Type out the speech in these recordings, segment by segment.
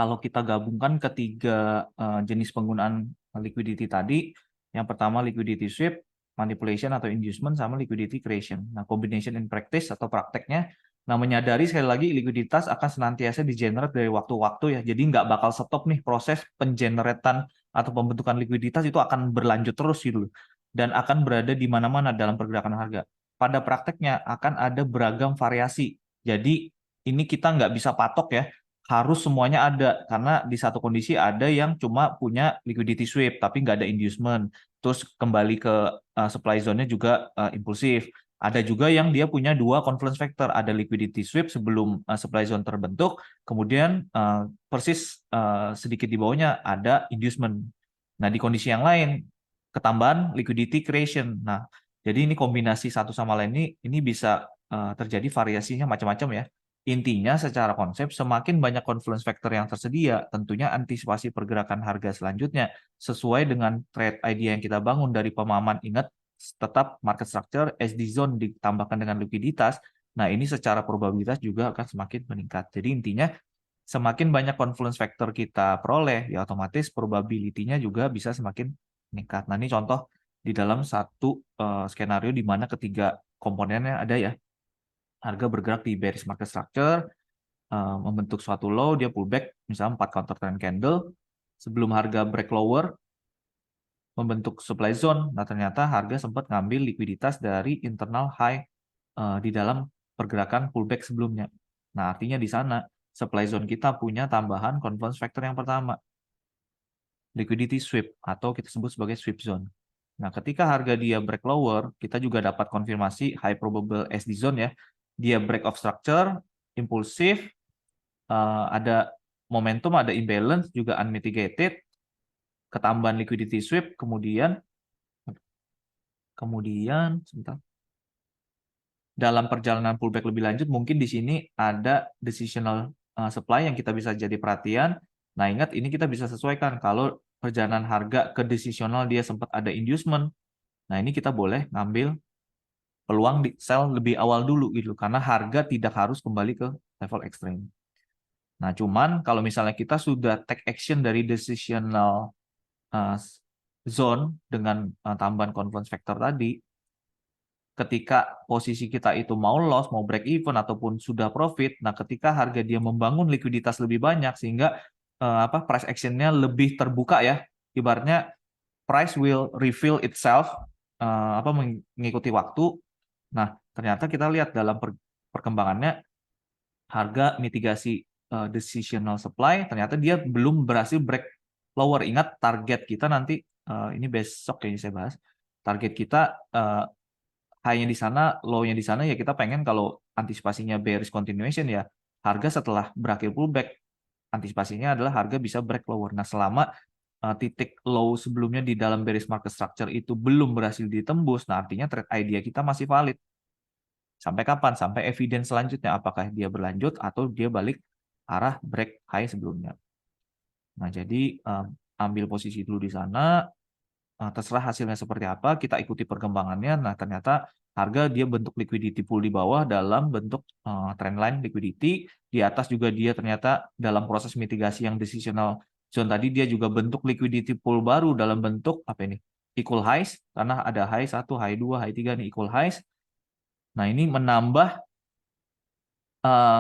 kalau kita gabungkan ketiga jenis penggunaan liquidity tadi, yang pertama liquidity sweep, manipulation atau inducement, sama liquidity creation. Nah, combination in practice atau prakteknya, nah menyadari sekali lagi likuiditas akan senantiasa di-generate dari waktu-waktu ya. Jadi nggak bakal stop nih proses pengeneratan atau pembentukan likuiditas itu akan berlanjut terus gitu. Dan akan berada di mana-mana dalam pergerakan harga. Pada prakteknya akan ada beragam variasi. Jadi ini kita nggak bisa patok ya, harus semuanya ada karena di satu kondisi ada yang cuma punya liquidity sweep tapi nggak ada inducement, terus kembali ke supply zone-nya juga impulsif. Ada juga yang dia punya dua confluence factor, ada liquidity sweep sebelum supply zone terbentuk, kemudian persis sedikit di bawahnya ada inducement. Nah, di kondisi yang lain ketambahan liquidity creation. Nah, jadi ini kombinasi satu sama lain ini bisa terjadi variasinya macam-macam ya. Intinya secara konsep semakin banyak confluence factor yang tersedia, tentunya antisipasi pergerakan harga selanjutnya sesuai dengan trade idea yang kita bangun dari pemahaman. Ingat, tetap market structure SD zone ditambahkan dengan likuiditas. Nah, ini secara probabilitas juga akan semakin meningkat. Jadi intinya semakin banyak confluence factor kita peroleh, ya otomatis probability-nya juga bisa semakin meningkat. Nah, ini contoh di dalam satu skenario di mana ketiga komponennya ada ya. Harga bergerak di bearish market structure, membentuk suatu low, dia pullback, misalnya 4 counter trend candle, sebelum harga break lower, membentuk supply zone. Nah, ternyata harga sempat ngambil likuiditas dari internal high di dalam pergerakan pullback sebelumnya. Nah, artinya di sana supply zone kita punya tambahan confluence factor yang pertama, liquidity sweep, atau kita sebut sebagai sweep zone. Nah, ketika harga dia break lower, kita juga dapat konfirmasi high probable SD zone ya. Dia break of structure, impulsif, ada momentum, ada imbalance, juga unmitigated, ketambahan liquidity sweep, kemudian sebentar, dalam perjalanan pullback lebih lanjut, mungkin di sini ada decisional supply yang kita bisa jadi perhatian. Nah, ingat ini kita bisa sesuaikan. Kalau perjalanan harga ke decisional dia sempat ada inducement, nah ini kita boleh ngambil peluang di sell lebih awal dulu gitu, karena harga tidak harus kembali ke level ekstrim. Nah, cuman kalau misalnya kita sudah take action dari decisional zone dengan tambahan confluence factor tadi, ketika posisi kita itu mau loss, mau break even ataupun sudah profit, nah ketika harga dia membangun likuiditas lebih banyak sehingga price action-nya lebih terbuka ya, ibaratnya price will reveal itself mengikuti waktu. Nah, ternyata kita lihat dalam perkembangannya harga mitigasi decisional supply, ternyata dia belum berhasil break lower. Ingat target kita nanti ini besok kayaknya saya bahas. Target kita high-nya di sana, low-nya di sana ya, kita pengen kalau antisipasinya bearish continuation ya, harga setelah berakhir pullback antisipasinya adalah harga bisa break lower. Nah, selama titik low sebelumnya di dalam bearish market structure itu belum berhasil ditembus, nah artinya trade idea kita masih valid. Sampai kapan? Sampai evidence selanjutnya. Apakah dia berlanjut atau dia balik arah break high sebelumnya. Nah, jadi ambil posisi dulu di sana. Terserah hasilnya seperti apa, kita ikuti perkembangannya. Nah, ternyata harga dia bentuk liquidity pool di bawah dalam bentuk trendline liquidity. Di atas juga dia ternyata dalam proses mitigasi yang decisional zone tadi, dia juga bentuk liquidity pool baru dalam bentuk apa ini? Equal highs, karena ada high 1, high 2, high 3 nih, equal highs. Nah, ini menambah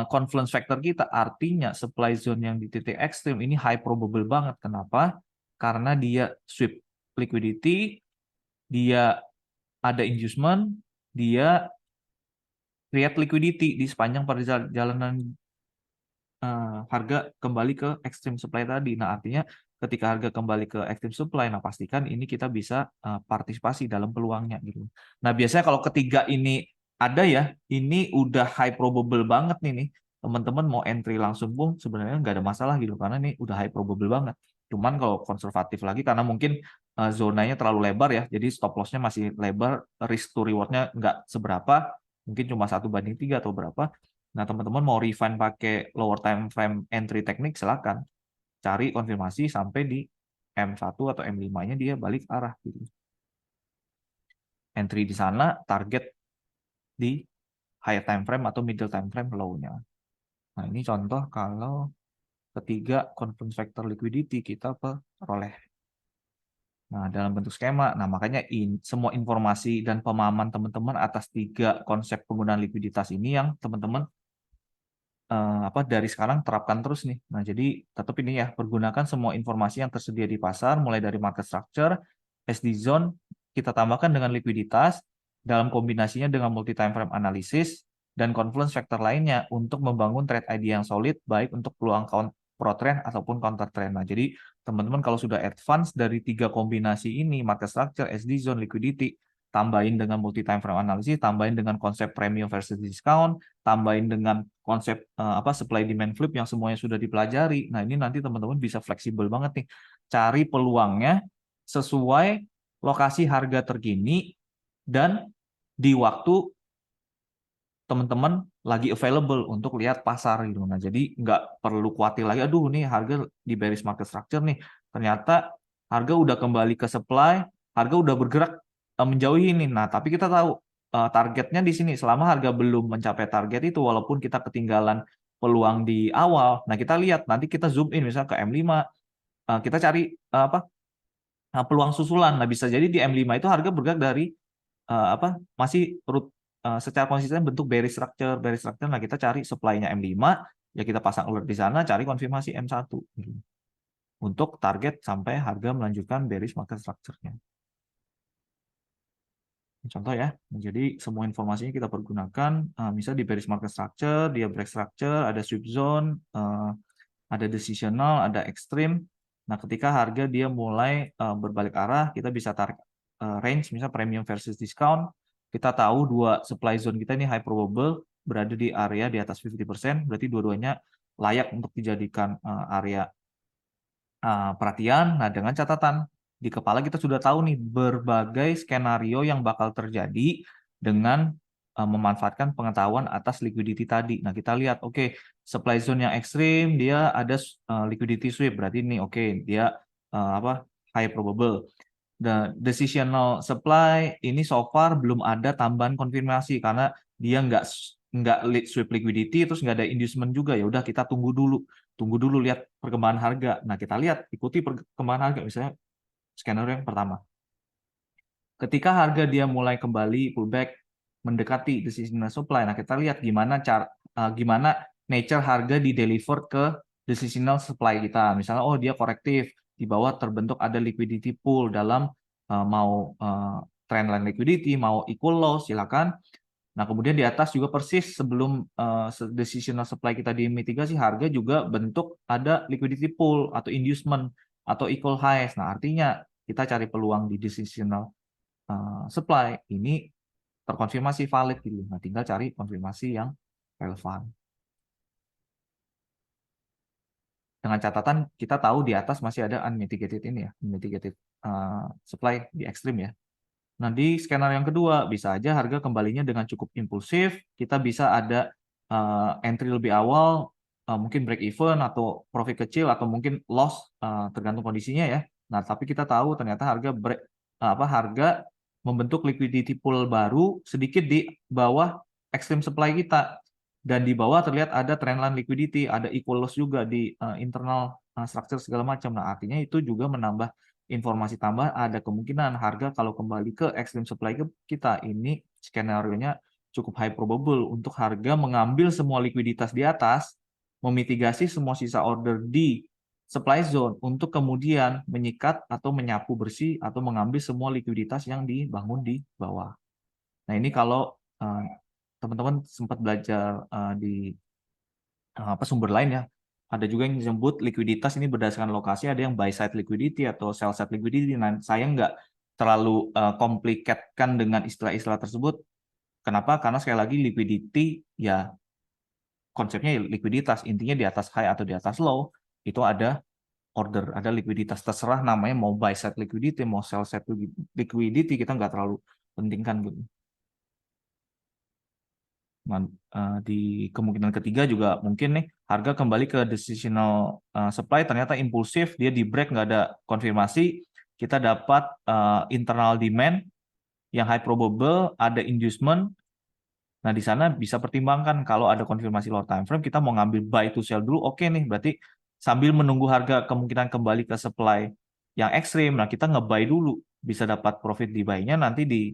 confluence factor kita, artinya supply zone yang di titik ekstrim ini high probable banget. Kenapa? Karena dia sweep liquidity, dia ada inducement, dia create liquidity di sepanjang perjalanan harga kembali ke extreme supply tadi. Nah, artinya ketika harga kembali ke extreme supply, nah pastikan ini kita bisa partisipasi dalam peluangnya gitu. Nah, biasanya kalau ketiga ini ada ya, ini udah high probable banget nih. Teman-teman mau entry langsung pun sebenarnya nggak ada masalah gitu, karena ini udah high probable banget. Cuman kalau konservatif lagi, karena mungkin zonanya terlalu lebar ya, jadi stop loss-nya masih lebar, risk to reward-nya nggak seberapa, mungkin cuma 1/3 atau berapa. Nah, teman-teman mau refine pakai lower time frame entry teknik, silakan. Cari konfirmasi sampai di M1 atau M5-nya dia balik arah gitu. Entry di sana, target di high time frame atau middle time frame low-nya. Nah, ini contoh kalau ketiga confluence factor liquidity kita peroleh. Nah, dalam bentuk skema. Nah, makanya semua informasi dan pemahaman teman-teman atas 3 konsep penggunaan likuiditas ini yang teman-teman dari sekarang terapkan terus nih. Nah, jadi tetap ini ya, pergunakan semua informasi yang tersedia di pasar, mulai dari market structure, SD zone, kita tambahkan dengan likuiditas, dalam kombinasinya dengan multi time frame analysis, dan confluence factor lainnya untuk membangun trade ID yang solid, baik untuk peluang pro trend ataupun counter trend. Nah, jadi teman-teman kalau sudah advance dari 3 kombinasi ini, market structure, SD zone, liquidity, tambahin dengan multi time frame analysis, tambahin dengan konsep premium versus discount, tambahin dengan konsep supply demand flip yang semuanya sudah dipelajari. Nah, ini nanti teman-teman bisa fleksibel banget nih. Cari peluangnya sesuai lokasi harga terkini dan di waktu teman-teman lagi available untuk lihat pasar gitu. Nah, jadi nggak perlu khawatir lagi, aduh nih harga di bearish market structure nih. Ternyata harga udah kembali ke supply, harga udah bergerak menjauhi ini. Nah, tapi kita tahu targetnya di sini. Selama harga belum mencapai target itu, walaupun kita ketinggalan peluang di awal, nah kita lihat, nanti kita zoom in misalnya ke M5, kita cari peluang susulan. Nah, bisa jadi di M5 itu harga bergerak dari masih secara konsisten bentuk bearish structure. Nah, kita cari supply-nya M5, ya kita pasang alert di sana, cari konfirmasi M1 gitu. Untuk target sampai harga melanjutkan bearish market structure-nya. Contoh ya, jadi semua informasinya kita pergunakan, misalnya di bearish market structure, dia break structure, ada sweep zone, ada decisional, ada extreme. Nah, ketika harga dia mulai berbalik arah, kita bisa tarik range, misalnya premium versus discount. Kita tahu 2 supply zone kita ini high probable, berada di area di atas 50%, berarti dua-duanya layak untuk dijadikan area perhatian. Nah, dengan catatan, di kepala kita sudah tahu nih berbagai skenario yang bakal terjadi dengan memanfaatkan pengetahuan atas liquidity tadi. Nah, kita lihat, oke, supply zone yang ekstrim, dia ada liquidity sweep, berarti ini oke, dia high probable. Dan decisional supply ini so far belum ada tambahan konfirmasi karena dia nggak sweep liquidity, terus nggak ada inducement juga. Ya udah, kita tunggu dulu lihat perkembangan harga. Nah, kita lihat, ikuti perkembangan harga, misalnya skenario yang pertama. Ketika harga dia mulai kembali pullback mendekati decisional supply, nah kita lihat gimana nature harga di deliver ke decisional supply kita. Misalnya, oh dia korektif, di bawah terbentuk ada liquidity pool dalam mau trendline liquidity, mau equal loss, silakan. Nah, kemudian di atas juga persis sebelum decisional supply kita dimitigasi, harga juga bentuk ada liquidity pool atau inducement atau equal highs. Nah, artinya kita cari peluang di decisional supply ini terkonfirmasi valid gitu. Nah, tinggal cari konfirmasi yang relevan. Dengan catatan kita tahu di atas masih ada unmitigated ini ya, unmitigated supply di ekstrim ya. Nah, di skenario yang kedua bisa aja harga kembalinya dengan cukup impulsif, kita bisa ada entry lebih awal, mungkin break even atau profit kecil atau mungkin loss, tergantung kondisinya ya. Nah, tapi kita tahu ternyata harga membentuk liquidity pool baru sedikit di bawah extreme supply kita, dan di bawah terlihat ada trendline liquidity, ada equal loss juga di internal structure segala macam. Nah, artinya itu juga menambah informasi tambah, ada kemungkinan harga kalau kembali ke extreme supply kita, ini skenario-nya cukup high probable untuk harga mengambil semua likuiditas di atas, memitigasi semua sisa order di supply zone untuk kemudian menyikat atau menyapu bersih atau mengambil semua likuiditas yang dibangun di bawah. Nah, ini kalau teman-teman sempat belajar di sumber lain ya, ada juga yang disebut likuiditas ini berdasarkan lokasi, ada yang buy side liquidity atau sell side liquidity. Nah, saya nggak terlalu complicate-kan dengan istilah-istilah tersebut. Kenapa? Karena sekali lagi liquidity ya konsepnya likuiditas, intinya di atas high atau di atas low itu ada order, ada likuiditas, terserah namanya mau buy side liquidity, mau sell side liquidity, kita nggak terlalu pentingkan gitu. Nah, di kemungkinan ketiga juga mungkin nih harga kembali ke decisional supply, ternyata impulsif, dia di break nggak ada konfirmasi, kita dapat internal demand yang high probable, ada inducement. Nah, di sana bisa pertimbangkan kalau ada konfirmasi lower time frame, kita mau ngambil buy to sell dulu, oke nih, berarti sambil menunggu harga kemungkinan kembali ke supply yang ekstrim. Nah, kita nge-buy dulu, bisa dapat profit di buy-nya, nanti di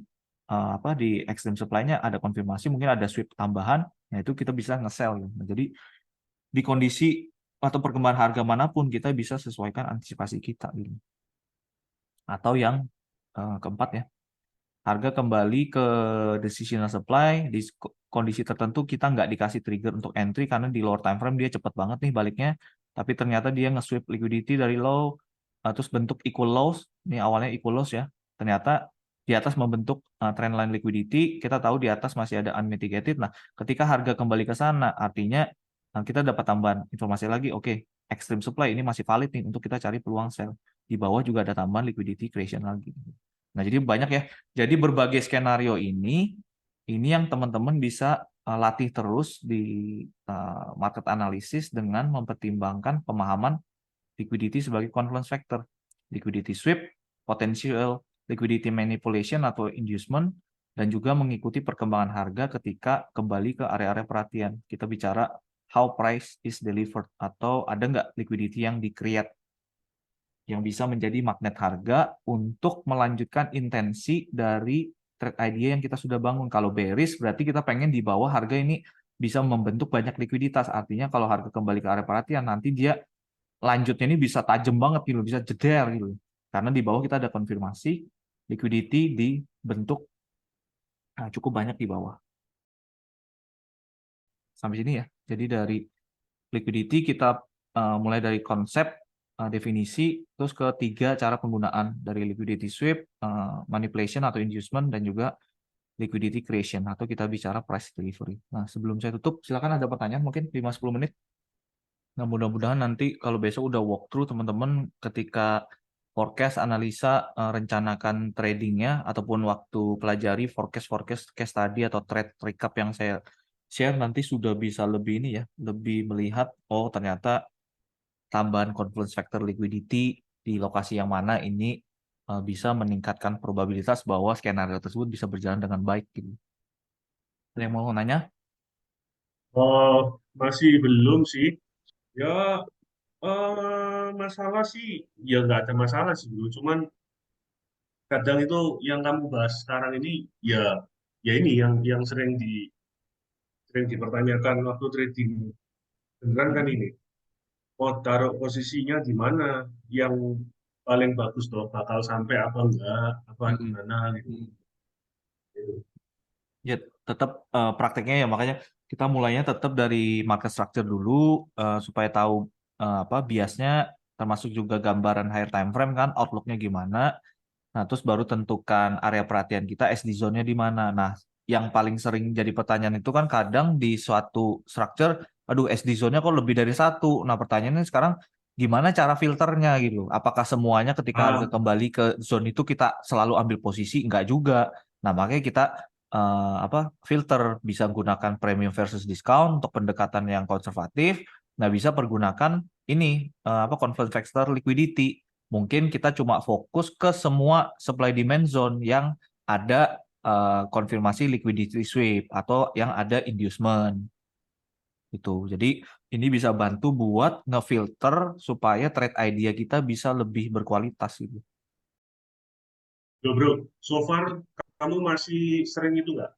di extreme supply-nya ada konfirmasi, mungkin ada sweep tambahan, nah itu kita bisa nge-sell. Nah, jadi di kondisi atau perkembangan harga manapun kita bisa sesuaikan antisipasi kita gitu. Atau yang keempat ya, harga kembali ke decisional supply di kondisi tertentu kita nggak dikasih trigger untuk entry karena di lower time frame dia cepat banget nih baliknya, tapi ternyata dia nge-sweep liquidity dari low, terus bentuk equal lows, ini awalnya equal lows ya, ternyata di atas membentuk trendline liquidity, kita tahu di atas masih ada unmitigated. Nah, ketika harga kembali ke sana, artinya kita dapat tambahan informasi lagi, oke, extreme supply ini masih valid nih untuk kita cari peluang sell. Di bawah juga ada tambahan liquidity creation lagi. Nah, jadi banyak ya. Jadi berbagai skenario ini yang teman-teman bisa latih terus di market analysis dengan mempertimbangkan pemahaman liquidity sebagai confluence factor, liquidity sweep, potential liquidity manipulation atau inducement, dan juga mengikuti perkembangan harga ketika kembali ke area-area perhatian. Kita bicara how price is delivered, atau ada nggak liquidity yang di-create yang bisa menjadi magnet harga untuk melanjutkan intensi dari trade idea yang kita sudah bangun. Kalau bearish berarti kita pengen di bawah harga ini bisa membentuk banyak likuiditas. Artinya kalau harga kembali ke area perhatian, nanti dia lanjutnya ini bisa tajam banget gitu, bisa jeder gitu. Karena di bawah kita ada konfirmasi liquidity dibentuk cukup banyak di bawah. Sampai sini ya. Jadi dari liquidity kita mulai dari konsep, definisi, terus ketiga cara penggunaan dari liquidity sweep, manipulation atau inducement, dan juga liquidity creation atau kita bicara price delivery. Nah, sebelum saya tutup, silakan ada pertanyaan mungkin 5-10 menit. Nah, mudah-mudahan nanti kalau besok udah walkthrough teman-teman ketika forecast, analisa, rencanakan tradingnya, ataupun waktu pelajari forecast case tadi atau trade recap yang saya share, nanti sudah bisa lebih ini ya, lebih melihat, oh ternyata tambahan confluence factor liquidity di lokasi yang mana ini bisa meningkatkan probabilitas bahwa skenario tersebut bisa berjalan dengan baik gitu. Ada yang mau nanya? Oh, masih belum sih. Ya, masalah sih, ya nggak ada masalah sih dulu. Cuman kadang itu yang kamu bahas sekarang ini, ya, ya ini yang sering dipertanyakan waktu trading beneran kan Hmm. ini. Oh, taruh posisinya di mana yang paling bagus tuh, bakal sampai apa enggak, apa Hmm. gimana gitu. Hmm. Ya, tetap prakteknya ya, makanya kita mulainya tetap dari market structure dulu supaya tahu apa biasnya, termasuk juga gambaran higher time frame kan, outlook-nya gimana. Nah, terus baru tentukan area perhatian kita, SD zone-nya di mana. Nah, yang paling sering jadi pertanyaan itu kan kadang di suatu structure, aduh SD zone-nya kok lebih dari satu. Nah, pertanyaannya sekarang gimana cara filternya gitu. Apakah semuanya ketika harga Ah, kembali ke zone itu kita selalu ambil posisi? Enggak juga. Nah, makanya kita filter, bisa gunakan premium versus discount untuk pendekatan yang konservatif. Nah, bisa pergunakan ini confluence factor liquidity. Mungkin kita cuma fokus ke semua supply demand zone yang ada konfirmasi liquidity sweep atau yang ada inducement itu. Jadi ini bisa bantu buat ngefilter supaya trade idea kita bisa lebih berkualitas gitu. bro, so far kamu masih sering itu nggak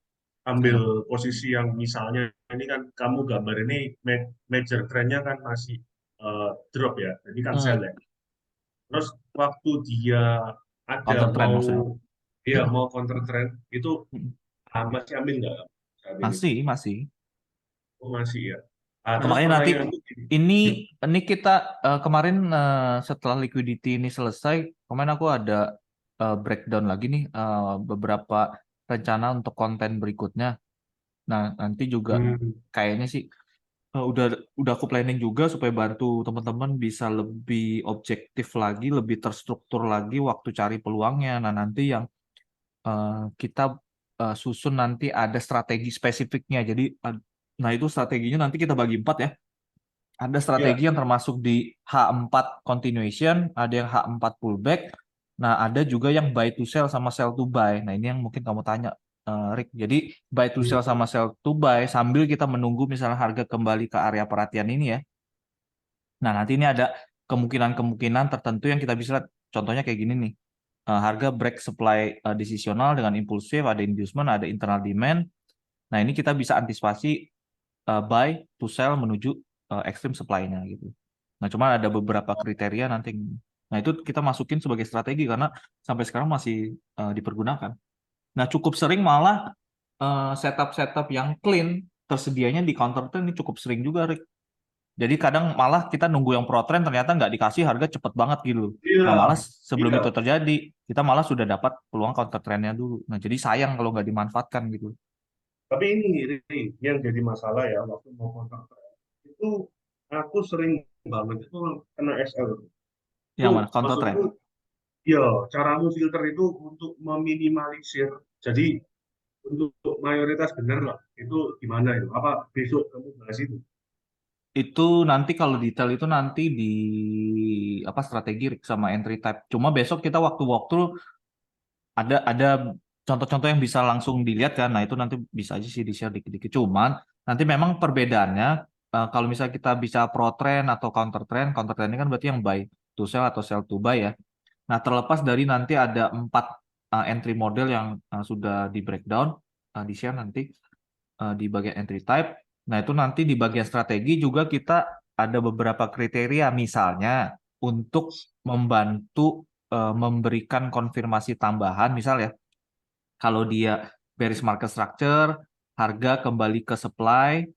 ambil Nah, posisi yang misalnya ini kan kamu gambar ini major trendnya kan masih drop ya, jadi kan sell ya. Terus waktu dia ada counter trend maksudnya. mau counter trend itu masih ambil nggak saat ini? Masih, masih. Oh, masih ya. Ah, Nah, terus makanya nanti pertanyaanku gini. ini Hmm. ini kita kemarin setelah liquidity ini selesai, kemarin aku ada breakdown lagi nih beberapa rencana untuk konten berikutnya. Nah, nanti juga Hmm. kayaknya sih udah aku planning juga supaya bantu teman-teman bisa lebih objektif lagi, lebih terstruktur lagi waktu cari peluangnya. Nah, nanti yang kita susun nanti ada strategi spesifiknya. Jadi, nah itu strateginya nanti kita bagi 4 ya. Ada Ya, strategi yang termasuk di H4 continuation, ada yang H4 pullback. Nah, ada juga yang buy to sell sama sell to buy. Nah, ini yang mungkin kamu tanya, Rick. Jadi, buy to sell sama sell to buy sambil kita menunggu misalnya harga kembali ke area perhatian ini ya. Nah, nanti ini ada kemungkinan-kemungkinan tertentu yang kita bisa lihat. Contohnya kayak gini nih. Harga break supply decisional dengan impulsif, ada inducement, ada internal demand. Nah, ini kita bisa antisipasi buy to sell menuju extreme supply-nya gitu. Nah, cuma ada beberapa kriteria nanti. Nah, itu kita masukin sebagai strategi karena sampai sekarang masih dipergunakan. Nah, cukup sering malah setup-setup yang clean tersedianya di counter trend ini cukup sering juga, Rick. Jadi kadang malah kita nunggu yang pro trend ternyata nggak dikasih harga cepet banget gitu. Iya, Nah, malah sebelum iya. itu terjadi, kita malah sudah dapat peluang counter trendnya dulu. Nah, jadi sayang kalau nggak dimanfaatkan gitu. Tapi ini Ri, yang jadi masalah ya waktu mau kontak itu aku sering banget itu kena SL. Itu Yang mana? Counter trend. maksudku ya caramu filter itu untuk meminimalisir. Jadi untuk mayoritas benar lah. Itu gimana itu? Apa besok kamu bahas itu? Itu nanti kalau detail itu nanti di apa strategi Rick, sama entry type. Cuma besok kita waktu walkthrough ada contoh-contoh yang bisa langsung dilihat kan. Nah, itu nanti bisa aja sih di-share dikit-dikit. Cuman nanti memang perbedaannya kalau misalnya kita bisa pro trend atau counter trend ini kan berarti yang buy to sell atau sell to buy ya. Nah, terlepas dari nanti ada 4 entry model yang sudah di breakdown, di-share nanti di bagian entry type. Nah, itu nanti di bagian strategi juga kita ada beberapa kriteria, misalnya untuk membantu memberikan konfirmasi tambahan, misal ya, kalau dia bearish market structure, harga kembali ke supply.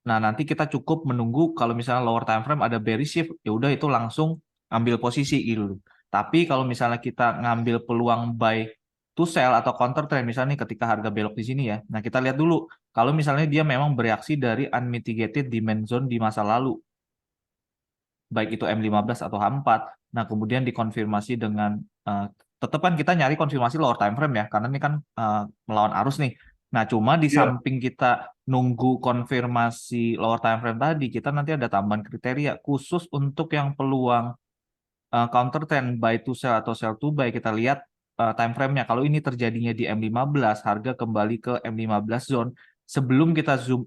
Nah, nanti kita cukup menunggu kalau misalnya lower time frame ada bearish shift, ya udah itu langsung ambil posisi gitu. Tapi kalau misalnya kita ngambil peluang buy to sell atau counter trend misalnya nih ketika harga belok di sini ya. Nah, kita lihat dulu kalau misalnya dia memang bereaksi dari unmitigated demand zone di masa lalu, baik itu M15 atau H4. Nah, kemudian dikonfirmasi dengan tetap kan kita nyari konfirmasi lower time frame ya, karena ini kan melawan arus nih. Nah, cuma di Iya. samping kita nunggu konfirmasi lower time frame tadi, kita nanti ada tambahan kriteria khusus untuk yang peluang counter trend buy to sell atau sell to buy. Kita lihat time frame-nya. Kalau ini terjadinya di M15, harga kembali ke M15 zone. Sebelum kita zoom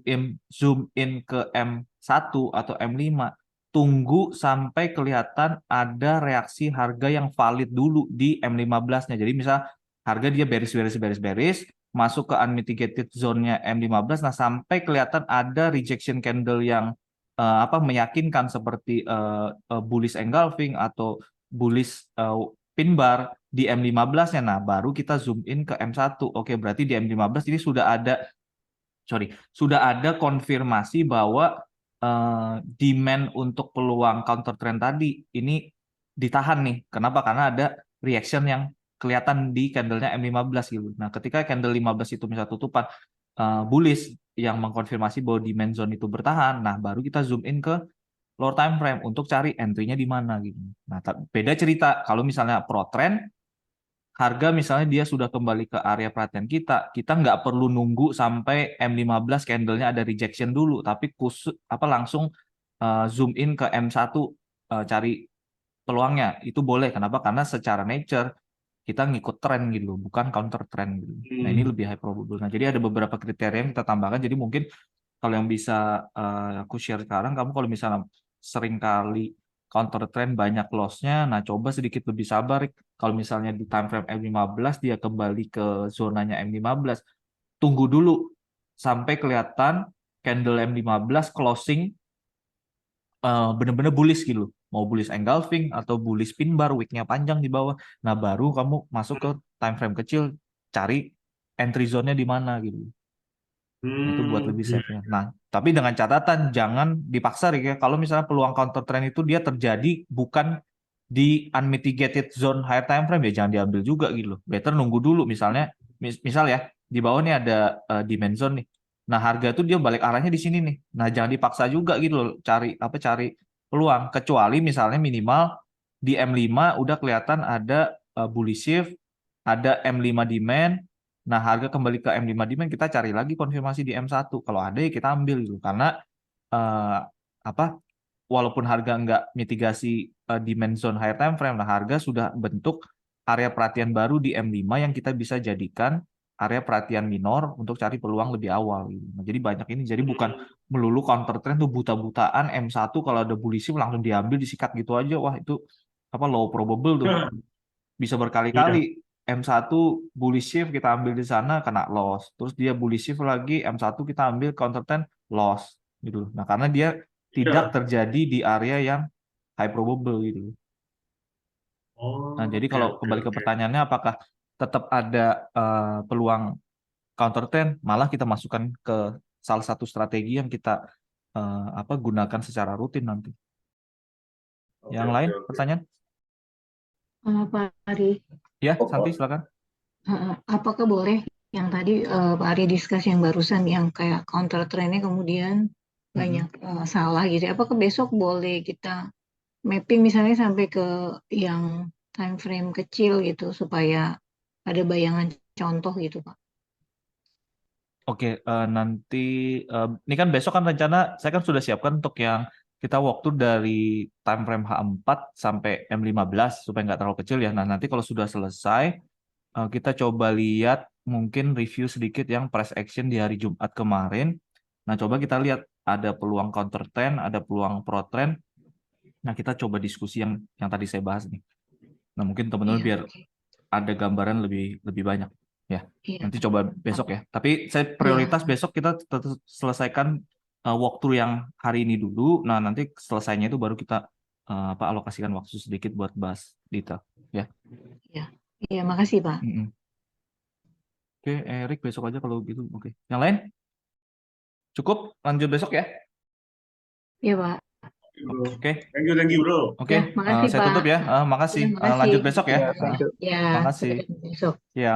in ke M1 atau M5, tunggu sampai kelihatan ada reaksi harga yang valid dulu di M15-nya. Jadi misal harga dia bearish, masuk ke unmitigated zone-nya M15, nah sampai kelihatan ada rejection candle yang meyakinkan seperti bullish engulfing atau bullish pin bar di M15-nya. Nah, baru kita zoom in ke M1. Oke, berarti di M15 ini sudah ada konfirmasi bahwa demand untuk peluang counter trend tadi ini ditahan nih. Kenapa? Karena ada reaction yang kelihatan di candlenya M15 gitu. Nah, ketika candle 15 itu misalnya tutupan bullish yang mengkonfirmasi bahwa demand zone itu bertahan, nah baru kita zoom in ke lower time frame untuk cari entry-nya di mana gitu. Nah, beda cerita kalau misalnya pro trend, harga misalnya dia sudah kembali ke area perhatian kita nggak perlu nunggu sampai M15 candle-nya ada rejection dulu, tapi langsung zoom in ke M1 cari peluangnya. Itu boleh. Kenapa? Karena secara nature kita ngikut tren gitu, bukan counter trend gitu. Nah, ini lebih high probable. Nah, jadi ada beberapa kriteria yang kita tambahkan. Jadi mungkin kalau yang bisa aku share sekarang, kamu kalau misalnya sering kali counter trend banyak loss-nya, nah coba sedikit lebih sabar. Kalau misalnya di time frame M15 dia kembali ke zonanya M15, tunggu dulu sampai kelihatan candle M15 closing bener-bener bullish gitu. Mau bullish engulfing atau bullish pin bar, wick-nya panjang di bawah. Nah, baru kamu masuk ke time frame kecil, cari entry zone-nya di mana gitu. Nah, itu buat lebih Iya. safe-nya. Nah, tapi dengan catatan jangan dipaksa ya. Kalau misalnya peluang counter trend itu dia terjadi bukan di unmitigated zone higher time frame ya jangan diambil juga gitu loh. Better nunggu dulu misalnya misal ya di bawah nih ada demand zone nih. Nah, harga tuh dia balik arahnya di sini nih. Nah, jangan dipaksa juga gitu loh cari peluang kecuali misalnya minimal di M5 udah kelihatan ada bullish shift, ada M5 demand. Nah, harga kembali ke M5 demand, kita cari lagi konfirmasi di M1. Kalau ada ya kita ambil gitu. Karena eh, apa walaupun harga nggak mitigasi demand zone higher time frame, nah harga sudah bentuk area perhatian baru di M5 yang kita bisa jadikan area perhatian minor untuk cari peluang lebih awal gitu. Nah, jadi banyak ini. Jadi bukan melulu counter trend tuh buta-butaan M1 kalau ada bullish langsung diambil disikat gitu aja. Wah, itu apa low probable tuh. Bisa Iya. berkali-kali. M1 bullish shift kita ambil di sana kena loss. Terus dia bullish shift lagi M1 kita ambil counter trend loss gitu. Nah, karena dia tidak Iya. terjadi di area yang high probable gitu. Nah, Oh, jadi oke, kalau oke, kembali ke oke. pertanyaannya apakah tetap ada peluang counter trend, malah kita masukkan ke salah satu strategi yang kita gunakan secara rutin nanti. Oke, Yang lain oke, oke. pertanyaan? Pak Ari, Ya, Santi silakan. apakah boleh yang tadi Pak Ari discuss yang barusan yang kayak counter trendnya kemudian banyak salah gitu. Apakah besok boleh kita mapping misalnya sampai ke yang time frame kecil gitu supaya ada bayangan contoh gitu Pak? Oke, nanti ini kan besok kan rencana saya kan sudah siapkan untuk yang kita waktu dari time frame H4 sampai M15 supaya nggak terlalu kecil ya. Nah, nanti kalau sudah selesai kita coba lihat mungkin review sedikit yang price action di hari Jumat kemarin. Nah, coba kita lihat ada peluang counter trend, ada peluang pro trend. Nah, kita coba diskusi yang tadi saya bahas nih. Nah, mungkin teman-teman Iya, biar oke. ada gambaran lebih banyak ya. Iya, Nanti coba besok ya. Tapi saya prioritas iya, besok kita tetap selesaikan walkthrough yang hari ini dulu. Nah, nanti selesainya itu baru kita alokasikan waktu sedikit buat bahas detail ya. iya, iya, makasih Pak. Oke, Erik besok aja kalau gitu. Oke. Yang lain? Cukup? Lanjut besok ya. Iya Pak. Bro. Oke. Thank you, bro. Oke, Ya, makasih saya Pak. tutup ya. Makasih. Ya, makasih. Lanjut besok ya. Ya, Makasih. sampai besok. Ya.